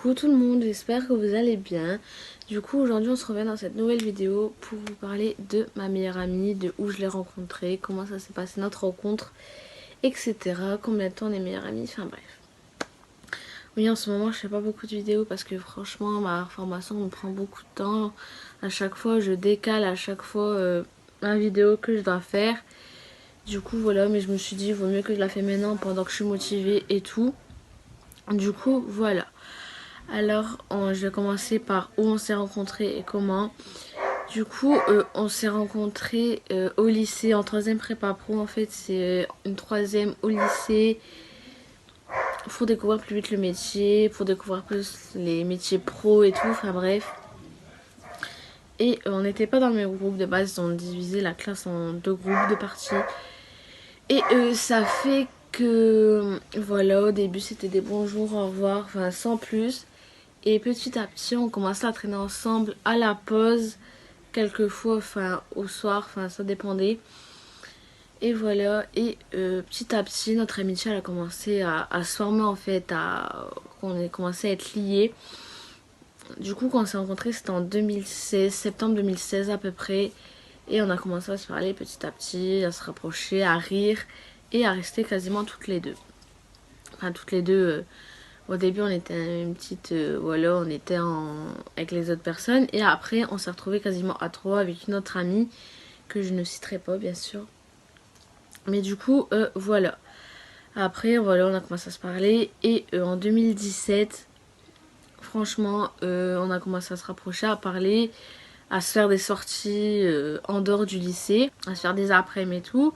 Coucou tout le monde, j'espère que vous allez bien. Du coup aujourd'hui on se revient dans cette nouvelle vidéo pour vous parler de ma meilleure amie, de où je l'ai rencontrée, comment ça s'est passé notre rencontre, etc. Combien de temps on est meilleures amies, enfin bref. Oui, en ce moment je fais pas beaucoup de vidéos parce que franchement ma formation me prend beaucoup de temps. À chaque fois je décale à chaque fois ma vidéo que je dois faire. Du coup voilà, mais je me suis dit il vaut mieux que je la fais maintenant pendant que je suis motivée et tout. Du coup voilà. Alors, je vais commencer par où on s'est rencontrés et comment. Du coup, on s'est rencontrés au lycée en troisième prépa pro. En fait, c'est une troisième au lycée pour découvrir plus vite le métier, pour découvrir plus les métiers pro et tout. Enfin bref. Et on n'était pas dans le même groupe de base. On divisait la classe en deux groupes de parties. Et ça fait que, voilà, au début c'était des bonjours, au revoir, enfin sans plus. Et petit à petit, on commençait à traîner ensemble à la pause, quelquefois, enfin au soir, enfin ça dépendait. Et voilà, et petit à petit, notre amitié elle a commencé à se former en fait, qu'on ait commencé à être liés. Du coup, quand on s'est rencontrés, c'était en 2016, septembre 2016 à peu près. Et on a commencé à se parler petit à petit, à se rapprocher, à rire et à rester quasiment toutes les deux. Enfin, toutes les deux. Au début, on était une petite. Voilà, on était avec les autres personnes. Et après, on s'est retrouvés quasiment à trois avec une autre amie que je ne citerai pas, bien sûr. Mais du coup, voilà. Après, voilà, on a commencé à se parler. Et en 2017, franchement, on a commencé à se rapprocher, à parler, à se faire des sorties en dehors du lycée, à se faire des après-midi et tout.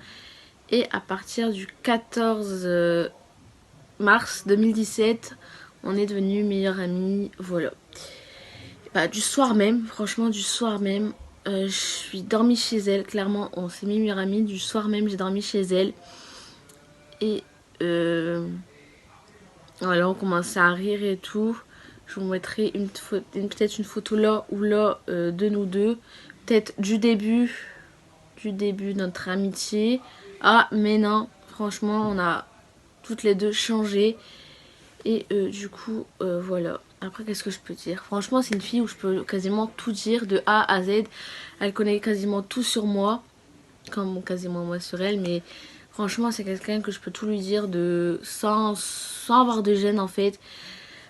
Et à partir du 14 mars 2017, on est devenus meilleurs amis, voilà. Bah, du soir même, franchement du soir même, je suis dormie chez elle, clairement on s'est mis meilleurs amis, du soir même j'ai dormi chez elle. Et voilà, on commençait à rire et tout. Je vous mettrai peut-être une photo là ou là de nous deux. Peut-être du début de notre amitié. Ah mais non, franchement on a toutes les deux changé. Et du coup, voilà. Après, qu'est-ce que je peux dire? Franchement, c'est une fille où je peux quasiment tout dire de A à Z. Elle connaît quasiment tout sur moi, comme quasiment moi sur elle. Mais franchement, c'est quelqu'un que je peux tout lui dire sans avoir de gêne en fait.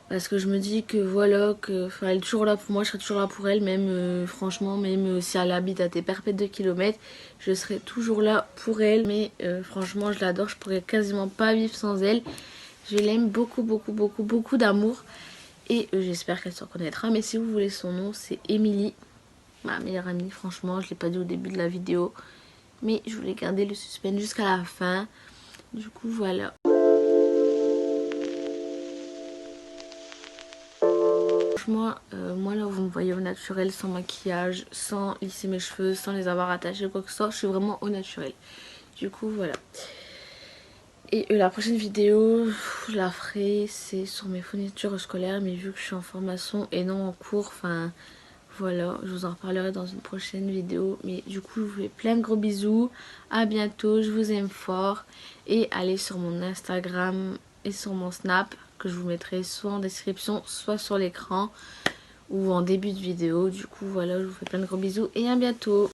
Parce que je me dis que voilà, elle est toujours là pour moi, je serai toujours là pour elle. Même franchement, même si elle habite à des perpètes de kilomètres, je serai toujours là pour elle. Mais franchement, je l'adore, je pourrais quasiment pas vivre sans elle. Je l'aime beaucoup, beaucoup, beaucoup, beaucoup d'amour. Et j'espère qu'elle se reconnaîtra. Mais si vous voulez son nom, c'est Émilie, ma meilleure amie. Franchement, je ne l'ai pas dit au début de la vidéo. Mais je voulais garder le suspense jusqu'à la fin. Du coup, voilà. Franchement, moi là, vous me voyez au naturel, sans maquillage, sans lisser mes cheveux, sans les avoir attachés ou quoi que ce soit. Je suis vraiment au naturel. Du coup, voilà. Et la prochaine vidéo, je la ferai, c'est sur mes fournitures scolaires, mais vu que je suis en formation et non en cours, enfin voilà, je vous en reparlerai dans une prochaine vidéo. Mais du coup, je vous fais plein de gros bisous, à bientôt, je vous aime fort. Et allez sur mon Instagram et sur mon Snap, que je vous mettrai soit en description, soit sur l'écran, ou en début de vidéo. Du coup, voilà, je vous fais plein de gros bisous et à bientôt.